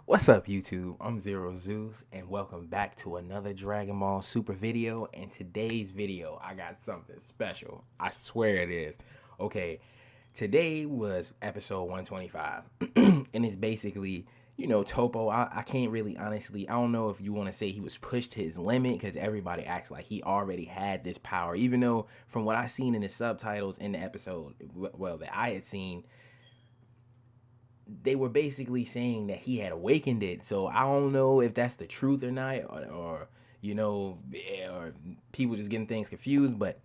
What's up, YouTube? I'm Xeus, and welcome back to another Dragon Ball Super video. In today's video, I got something special. I swear it is. Okay, today was episode 125, and it's basically, Toppo. I can't really honestly, I don't know if you want to say he was pushed to his limit because everybody acts like he already had this power, even though from what I seen in the subtitles in the episode, well, that I had seen, they were basically saying that he had awakened it. So I don't know if that's the truth or not, or people just getting things confused. But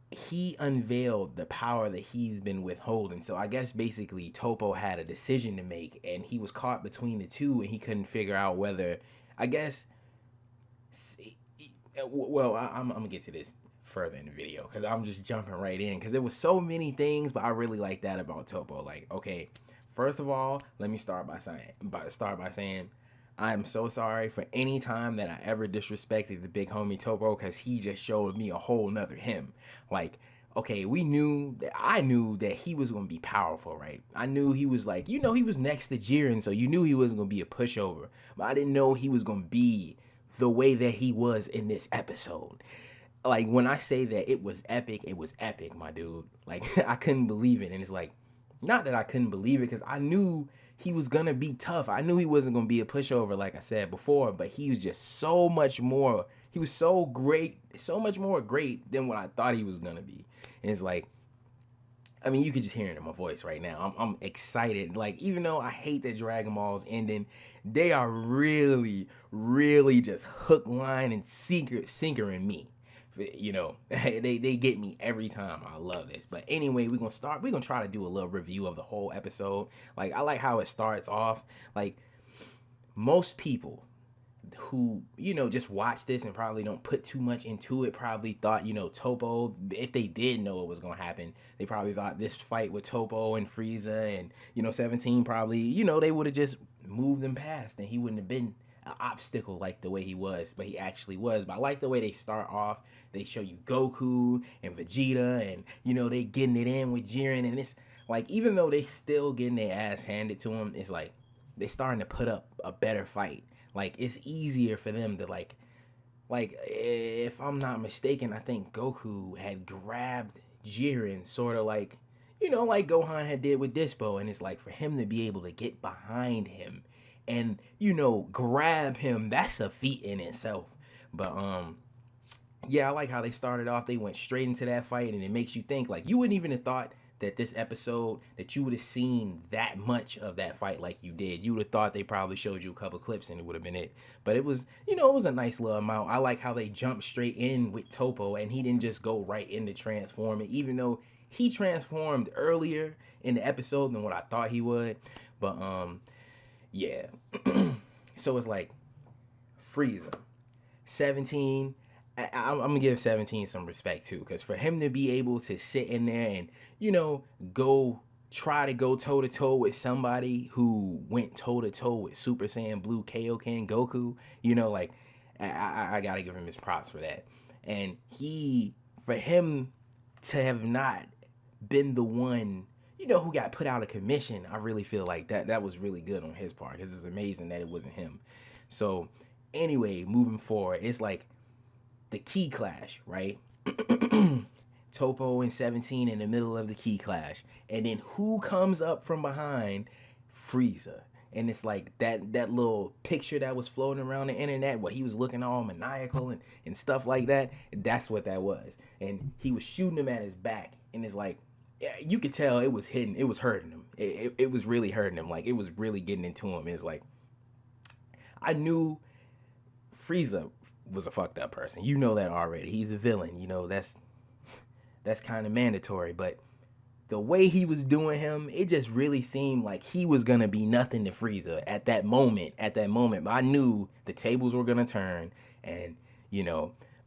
he unveiled the power that he's been withholding. So I guess basically Toppo had a decision to make, and he was caught between the two, and he couldn't figure out whether. I guess. Well, I'm gonna get to this further in the video because I'm just jumping right in because there was so many things, but I really like that about Toppo. Like, okay, first of all, let me start by saying I'm so sorry for any time that I ever disrespected the big homie Toppo because he just showed me a whole nother him. Like, okay, I knew that he was gonna be powerful, right? I knew he was like, he was next to Jiren, so you knew he wasn't gonna be a pushover. But I didn't know he was gonna be the way that he was in this episode. Like when I say that it was epic, my dude. Like I couldn't believe it, and it's like, not that I couldn't believe it, because I knew he was gonna be tough. I knew he wasn't gonna be a pushover, like I said before. But he was just so much more. He was so great, so much more great than what I thought he was gonna be. And it's like, I mean, you could just hear it in my voice right now. I'm excited. Like, even though I hate that Dragon Ball's ending, they are really, really just hook, line, and sinker in me. They get me every time. I love this. But anyway, we're gonna try to do a little review of the whole episode. Like, I like how it starts off. Like, most people who just watch this and probably don't put too much into it probably thought Toppo, if they did know it was going to happen, they probably thought this fight with Toppo and Frieza and 17 probably, they would have just moved them past and he wouldn't have been an obstacle like the way he was, but he actually was. But I like the way they start off. They show you Goku and Vegeta, and they getting it in with Jiren, and it's like, even though they still getting their ass handed to them, it's like they starting to put up a better fight. Like, it's easier for them to like if I'm not mistaken, I think Goku had grabbed Jiren, sort of like, like Gohan had did with Dispo, and it's like for him to be able to get behind him and grab him, that's a feat in itself. But yeah, I like how they started off. They went straight into that fight, and it makes you think. Like, you wouldn't even have thought that this episode that you would have seen that much of that fight like you did. You would have thought they probably showed you a couple clips and it would have been it. But it was, it was a nice little amount. I like how they jumped straight in with Toppo, and he didn't just go right into transforming, even though he transformed earlier in the episode than what I thought he would. But yeah. So it's like Frieza, 17. I'm gonna give 17 some respect too, because for him to be able to sit in there and go try to go toe to toe with somebody who went toe to toe with Super Saiyan Blue Kaioken Goku, like, I gotta give him his props for that. And for him to have not been the one who got put out of commission, I really feel like that was really good on his part, because it's amazing that it wasn't him. So anyway, moving forward, it's like the key clash, right? Toppo and 17 in the middle of the key clash. And then who comes up from behind? Frieza. And it's like that little picture that was floating around the internet where he was looking all maniacal and stuff like that. That's what that was. And he was shooting him at his back. And it's like, yeah, you could tell it was hidden. It was hurting him. It was really hurting him. Like, it was really getting into him. It's like, I knew Frieza was a fucked up person. You know that already. He's a villain. That's kind of mandatory. But the way he was doing him, it just really seemed like he was gonna be nothing to Frieza at that moment. But I knew the tables were gonna turn, and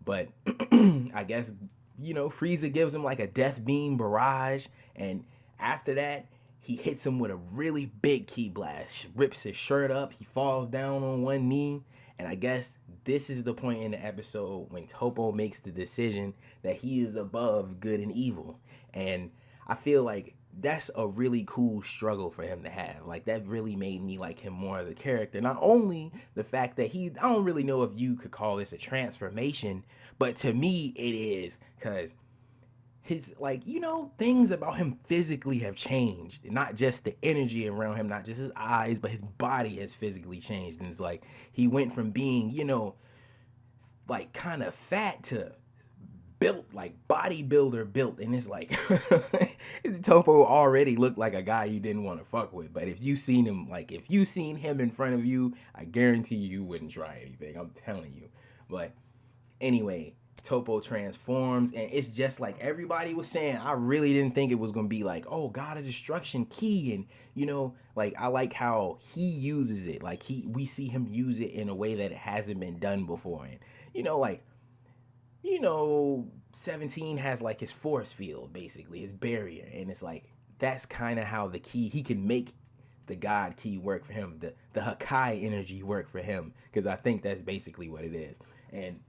but I guess Frieza gives him like a death beam barrage, and after that, he hits him with a really big ki blast, rips his shirt up, he falls down on one knee, and I guess this is the point in the episode when Toppo makes the decision that he is above good and evil. And I feel like that's a really cool struggle for him to have. Like that really made me like him more as a character. Not only the fact that I don't really know if you could call this a transformation, but to me it is, because his, like, things about him physically have changed. Not just the energy around him, not just his eyes, but his body has physically changed. And it's like he went from being, like kind of fat to built, like bodybuilder built. And it's like Toppo already looked like a guy you didn't want to fuck with. But if you seen him, like if you seen him in front of you, I guarantee you wouldn't try anything. I'm telling you. But anyway, Toppo transforms, and it's just like everybody was saying. I really didn't think it was gonna be like, oh, God of Destruction key, and like I like how he uses it. Like we see him use it in a way that it hasn't been done before, and like 17 has like his force field, basically his barrier, and it's like that's kind of how the key, he can make the God key work for him, the Hakai energy work for him, because I think that's basically what it is. And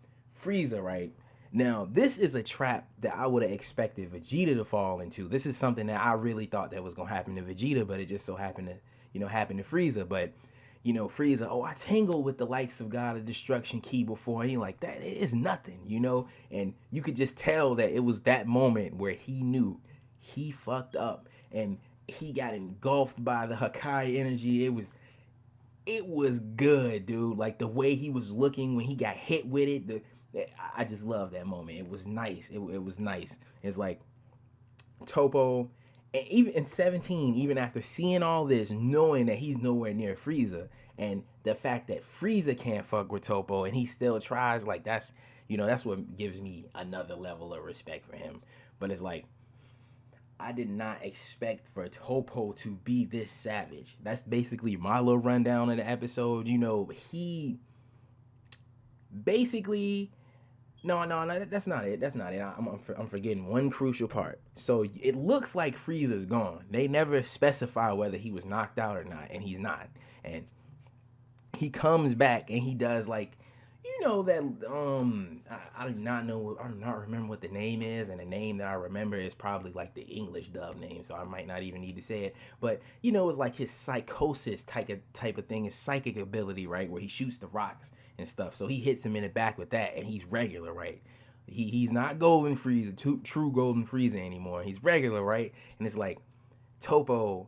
Frieza, right? Now, this is a trap that I would have expected Vegeta to fall into. This is something that I really thought that was going to happen to Vegeta, but it just so happened to, happen to Frieza. But, Frieza, oh, I tangled with the likes of God of Destruction key before. And he like, that is nothing, And you could just tell that it was that moment where he knew he fucked up. And he got engulfed by the Hakai energy. It was good, dude. Like the way he was looking when he got hit with it, I just love that moment. It was nice. It was nice. It's like Toppo, and even in 17, even after seeing all this, knowing that he's nowhere near Frieza, and the fact that Frieza can't fuck with Toppo and he still tries, like that's what gives me another level of respect for him. But it's like, I did not expect for Toppo to be this savage. That's basically my little rundown of the episode. He basically, no, that's not it. That's not it. I'm forgetting one crucial part. So it looks like Frieza's gone. They never specify whether he was knocked out or not, and he's not. And he comes back and he does like, that I do not know, I do not remember what the name is, and the name that I remember is probably like the English dub name, so I might not even need to say it. But it's like his psychosis type of thing, his psychic ability, right, where he shoots the rocks and stuff. So he hits him in the back with that, and he's regular, right? He's not Golden Frieza, true Golden Frieza anymore. He's regular, right? And it's like Toppo,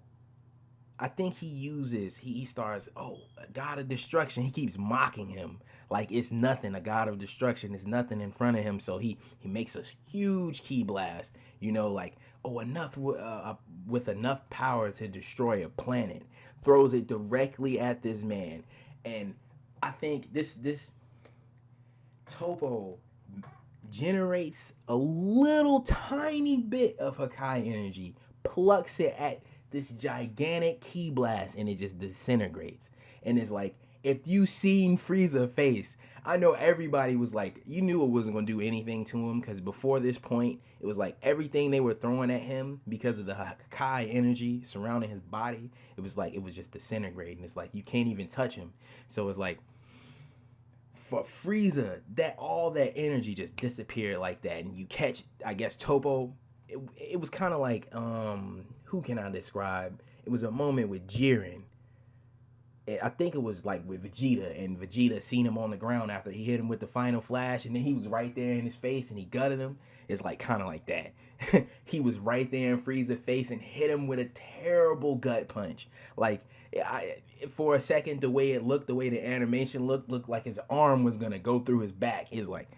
I think he starts, oh, a God of Destruction. He keeps mocking him like it's nothing. A God of Destruction is nothing in front of him. So he makes a huge ki blast, like, oh, enough with enough power to destroy a planet. Throws it directly at this man. And I think this Toppo generates a little tiny bit of Hakai energy, plucks it at this gigantic ki blast, and it just disintegrates. And it's like, if you seen Frieza face, I know everybody was like, you knew it wasn't going to do anything to him, because before this point, it was like everything they were throwing at him, because of the Hakai energy surrounding his body, it was just disintegrating. It's like, you can't even touch him. So it's like, for Frieza, all that energy just disappeared like that. And you catch, I guess, Toppo, it was kind of like, who can I describe? It was a moment with Jiren. I think it was like with Vegeta, and Vegeta seen him on the ground after he hit him with the final flash, and then he was right there in his face and he gutted him. It's like kind of like that. He was right there in Frieza's face and hit him with a terrible gut punch. Like, for a second, the way the animation looked like his arm was gonna go through his back. It's like,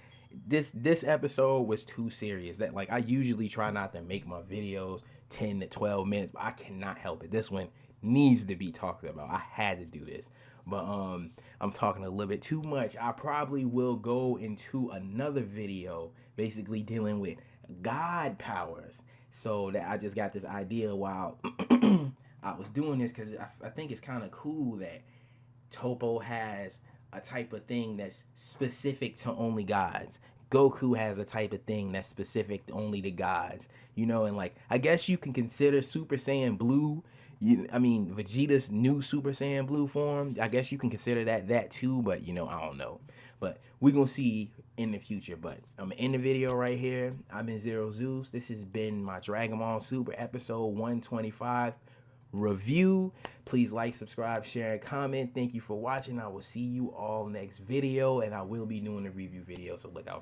this episode was too serious. That, like, I usually try not to make my videos 10 to 12 minutes, but I cannot help it. This one needs to be talked about. I had to do this. But I'm talking a little bit too much. I probably will go into another video basically dealing with God powers. So that I just got this idea while I was doing this, because I think it's kind of cool that Toppo has a type of thing that's specific to only gods. Goku has a type of thing that's specific only to gods. And like, I guess you can consider Super Saiyan Blue, Vegeta's new Super Saiyan Blue form, I guess you can consider that too, but I don't know. But we're gonna see in the future. But I'm gonna end the video right here. I've been Xero Xeus. This has been my Dragonball Super episode 125 review. Please like, subscribe, share, and comment. Thank you for watching. I will see you all next video, and I will be doing a review video, so look out.